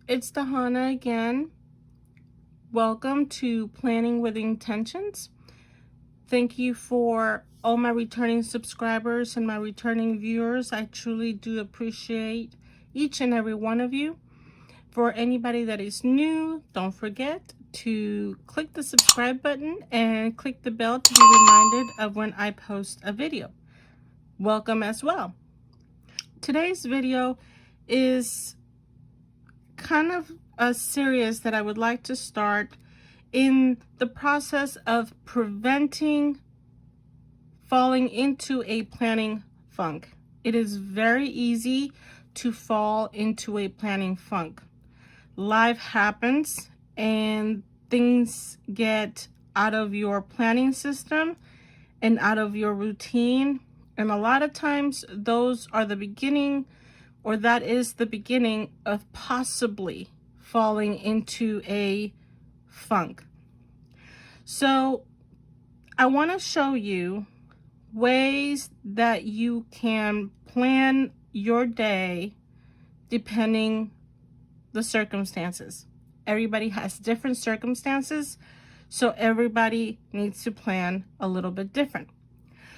it's Dahana again. Welcome to Planning with Intentions. Thank you for all my returning subscribers and my returning viewers. I truly do appreciate each and every one of you. For anybody that is new, don't forget to click the subscribe button and click the bell to be reminded of when I post a video. Welcome as well. Today's video is kind of a series that I would like to start in the process of preventing falling into a planning funk. It is very easy to fall into a planning funk. Life happens and things get out of your planning system and out of your routine. And a lot of times those are the beginning, or that is the beginning of possibly falling into a funk. So I want to show you ways that you can plan your day depending the circumstances. Everybody has different circumstances, so everybody needs to plan a little bit different.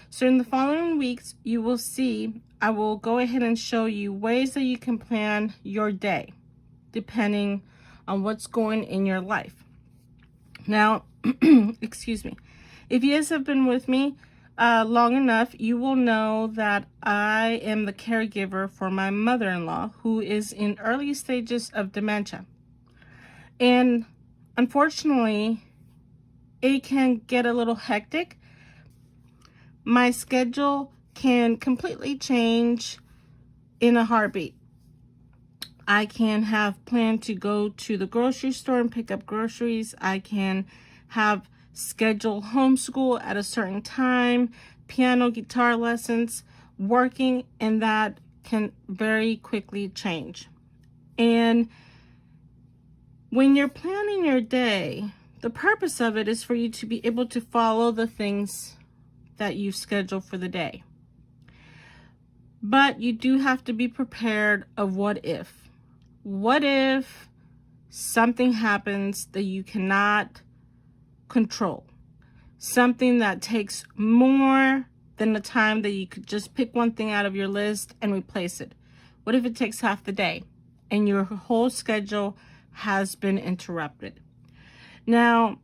So in the following weeks, you will see, I will go ahead and show you ways that you can plan your day depending on what's going in your life. Now, excuse me, if you guys have been with me long enough, you will know that I am the caregiver for my mother-in-law who is in early stages of dementia. And unfortunately, it can get a little hectic. My schedule can completely change in a heartbeat. I can have planned to go to the grocery store and pick up groceries. I can have scheduled homeschool at a certain time, piano, guitar lessons, working, and that can very quickly change. And when you're planning your day, the purpose of it is for you to be able to follow the things that you schedule for the day. But you do have to be prepared of what if. What if something happens that you cannot control? Something that takes more than the time that you could just pick one thing out of your list and replace it. What if it takes half the day and your whole schedule has been interrupted? Now,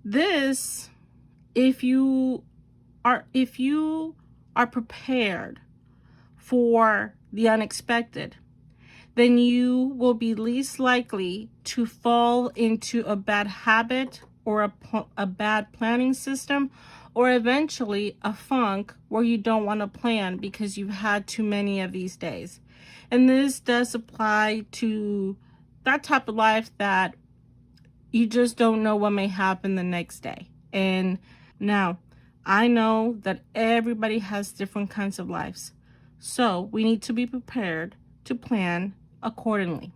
this, if you are prepared for the unexpected, then you will be least likely to fall into a bad habit or a bad planning system, or eventually a funk where you don't want to plan because you've had too many of these days. And this does apply to that type of life that you just don't know what may happen the next day. And now, I know that everybody has different kinds of lives, so we need to be prepared to plan accordingly.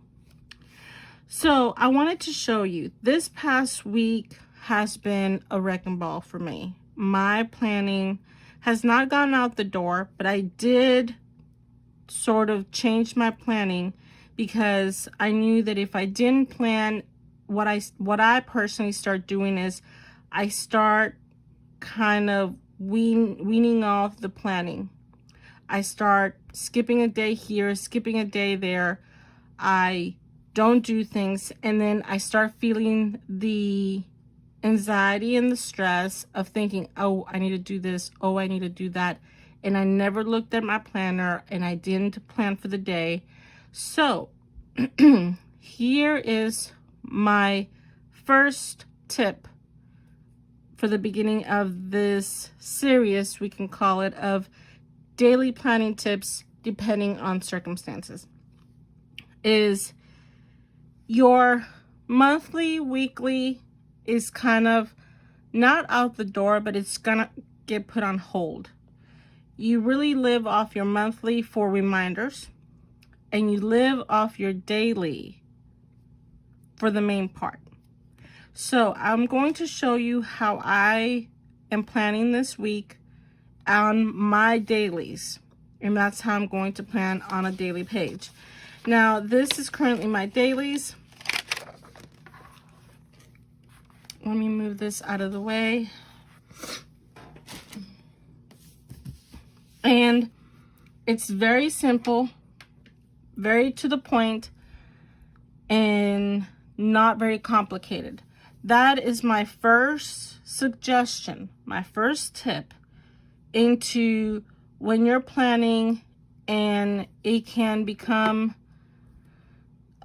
So I wanted to show you, this past week has been a wrecking ball for me. My planning has not gone out the door, but I did sort of change my planning because I knew that if I didn't plan, what I personally start doing is I start kind of weaning off the planning. I start skipping a day here, skipping a day there. I don't do things, and then I start feeling the anxiety and the stress of thinking, oh, I need to do this, oh, I need to do that. And I never looked at my planner and I didn't plan for the day. So here is my first tip for the beginning of this series, we can call it, of daily planning tips depending on circumstances. Is your monthly, weekly is kind of not out the door, but it's gonna get put on hold. You really live off your monthly for reminders, and you live off your daily for the main part. So I'm going to show you how I am planning this week on my dailies, and that's how I'm going to plan on a daily page. Now, this is currently my dailies. Let me move this out of the way. And it's very simple, very to the point, and not very complicated. That is my first suggestion, my first tip into when you're planning and it can become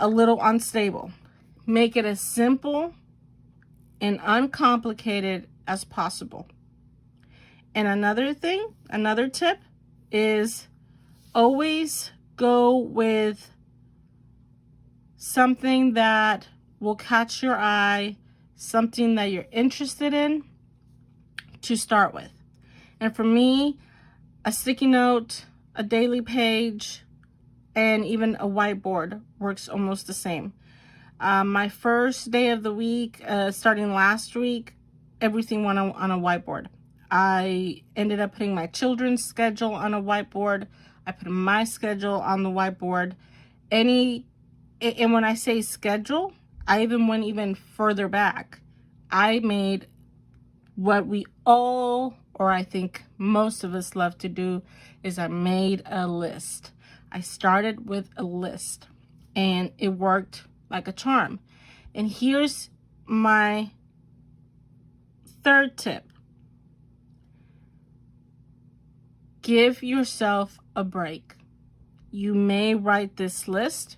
a little unstable. Make it as simple and uncomplicated as possible. And another thing, another tip is always go with something that will catch your eye, something that you're interested in to start with. And for me, a sticky note, a daily page, and even a whiteboard works almost the same. My first day of the week, starting last week, everything went on a whiteboard. I ended up putting my children's schedule on a whiteboard. I put my schedule on the whiteboard. And when I say schedule, I even went even further back. I made what we all, or I think most of us love to do, is I made a list. I started with a list and it worked like a charm. And here's my third tip. Give yourself a break. You may write this list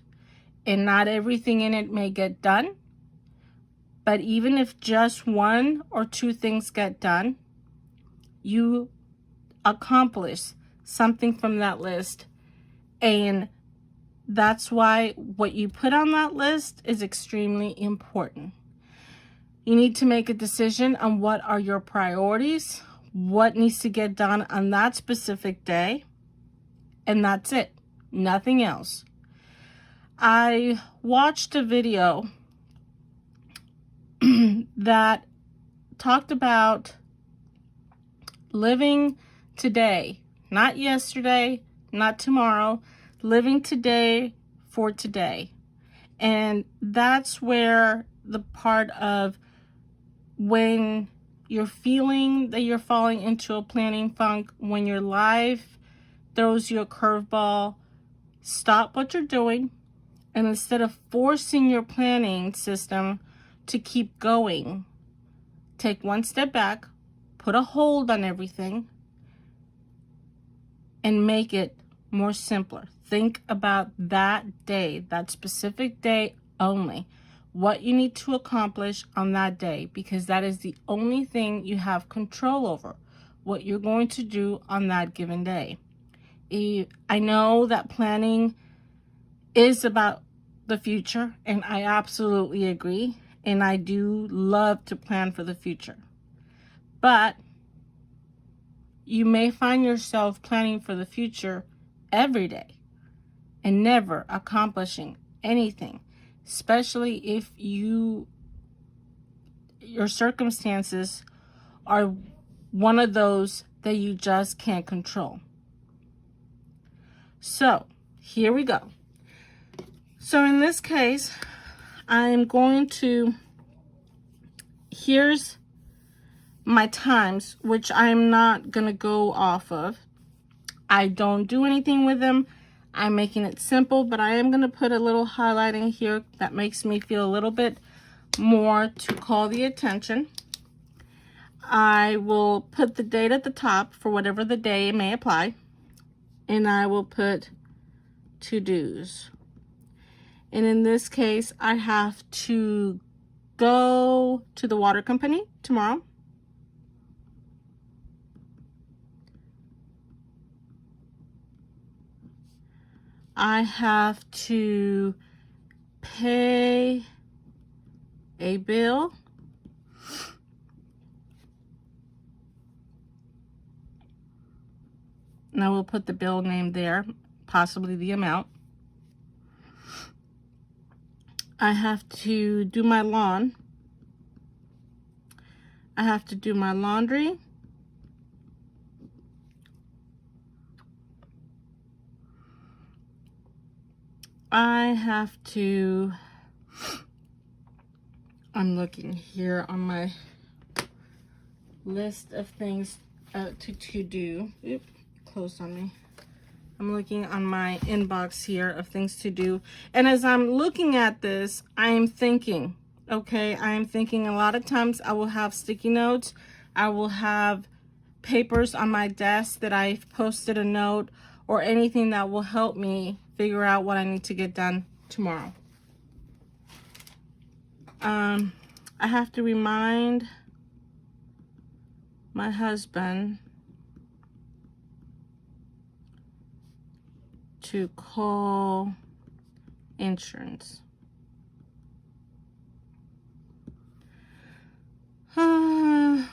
and not everything in it may get done, but even if just 1 or 2 things get done, you accomplish something from that list. And that's why what you put on that list is extremely important. You need to make a decision on what are your priorities, what needs to get done on that specific day, and that's it. Nothing else. I watched a video that talked about living today, not yesterday, not tomorrow, living today for today. And that's where the part of when you're feeling that you're falling into a planning funk, when your life throws you a curveball, stop what you're doing, and instead of forcing your planning system to keep going, take one step back, put a hold on everything, and make it more simpler. Think about that day, that specific day only, what you need to accomplish on that day, because that is the only thing you have control over, what you're going to do on that given day. I know that planning is about the future, and I absolutely agree, and I do love to plan for the future. But you may find yourself planning for the future every day and never accomplishing anything, especially if your circumstances are one of those that you just can't control. So here we go. So in this case, I'm going to, here's my times, which I'm not going to go off of. I don't do anything with them. I'm making it simple, but I am going to put a little highlighting here that makes me feel a little bit more to call the attention. I will put the date at the top for whatever the day may apply, and I will put to-dos. And in this case, I have to go to the water company tomorrow. I have to pay a bill. And I will put the bill name there, possibly the amount. I have to do my lawn. I have to do my laundry. I have to, I'm looking here on my list of things to do. Oop, closed on me. I'm looking on my inbox here of things to do. And as I'm looking at this, I am thinking, okay, I am thinking a lot of times I will have sticky notes. I will have papers on my desk that I've posted a note or anything that will help me figure out what I need to get done tomorrow. I have to remind my husband to call insurance.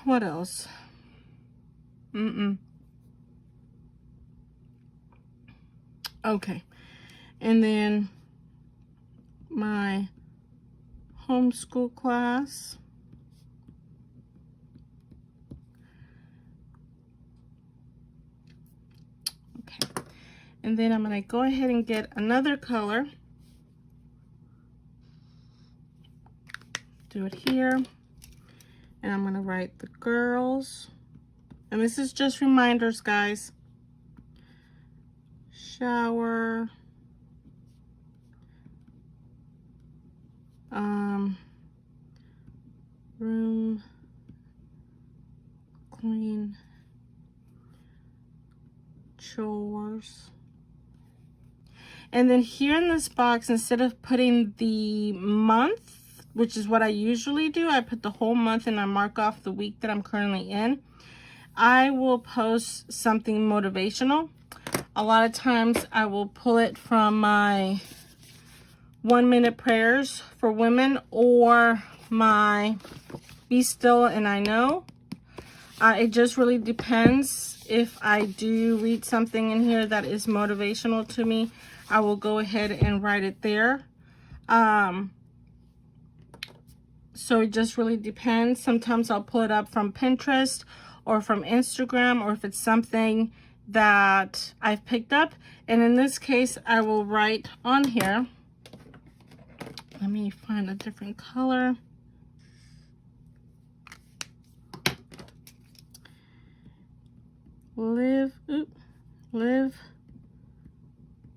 What else? Okay. And then my homeschool class. Okay. And then I'm going to go ahead and get another color. Do it here. And I'm going to write the girls. And this is just reminders, guys. Shower. Room. Clean. Chores. And then here in this box, instead of putting the month, which is what I usually do, I put the whole month and I mark off the week that I'm currently in. I will post something motivational. A lot of times I will pull it from my 1-minute prayers for women or my Be Still and I Know. It just really depends. If I do read something in here that is motivational to me, I will go ahead and write it there. So it just really depends. Sometimes I'll pull it up from Pinterest or from Instagram, or if it's something that I've picked up. And in this case, I will write on here. Let me find a different color. Live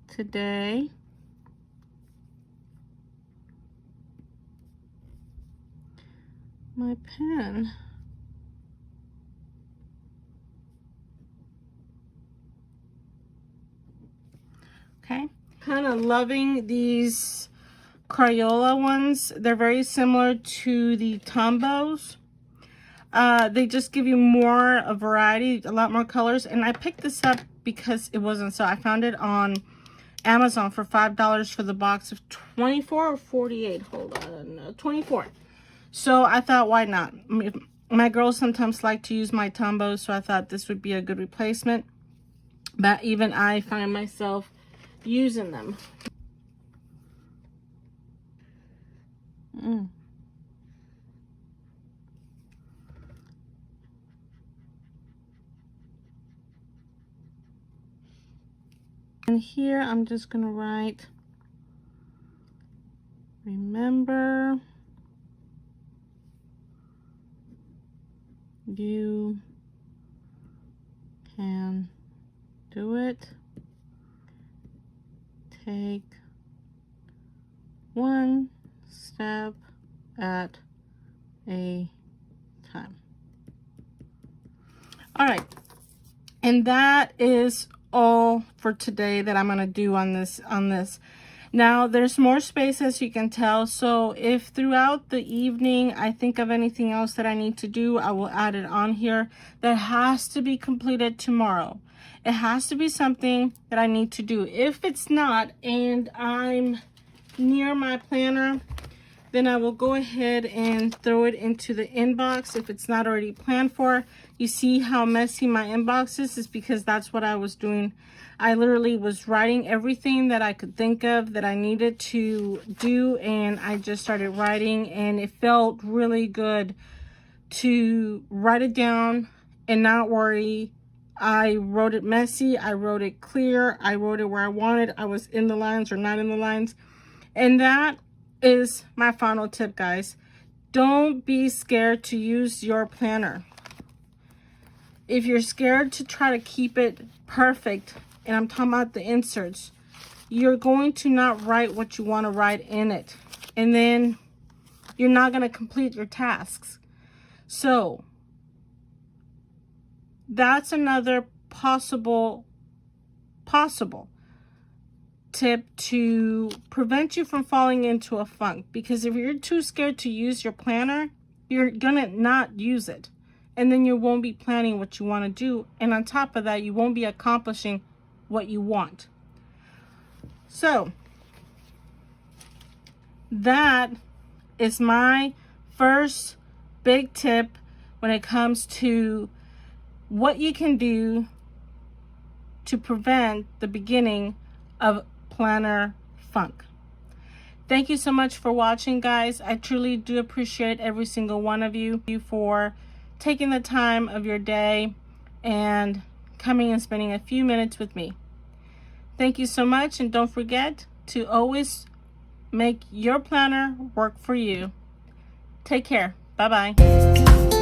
today. My pen. Okay. Kind of loving these Crayola ones. They're very similar to the Tombos. They just give you more a variety, a lot more colors. And I picked this up because it wasn't, so I found it on Amazon for $5 for the box of 24 or 48. Hold on, 24. So I thought, why not? My girls sometimes like to use my Tombos, so I thought this would be a good replacement. But even I find myself using them. And here I'm just going to write, remember, you can do it. Take one step at a time. All right. And that is all for today that I'm going to do on this. Now there's more space, as you can tell, so if throughout the evening I think of anything else that I need to do, I will add it on here. That has to be completed tomorrow. It has to be something that I need to do. If it's not and I'm near my planner, then I will go ahead and throw it into the inbox if it's not already planned for. You see how messy my inbox is because that's what I was doing. I literally was writing everything that I could think of that I needed to do, and I just started writing, and it felt really good to write it down and not worry I wrote it messy. I wrote it clear. I wrote it where I wanted. I was in the lines or not in the lines. And that is my final tip, guys. Don't be scared to use your planner. If you're scared to try to keep it perfect, and I'm talking about the inserts, you're going to not write what you want to write in it. And then you're not going to complete your tasks. So that's another possible tip to prevent you from falling into a funk. Because if you're too scared to use your planner, you're gonna not use it, and then you won't be planning what you want to do, and on top of that, you won't be accomplishing what you want. So that is my first big tip when it comes to what you can do to prevent the beginning of planner funk. Thank you so much for watching, guys. I truly do appreciate every single one of you for taking the time of your day and coming and spending a few minutes with me. Thank you so much, and don't forget to always make your planner work for you. Take care. Bye-bye.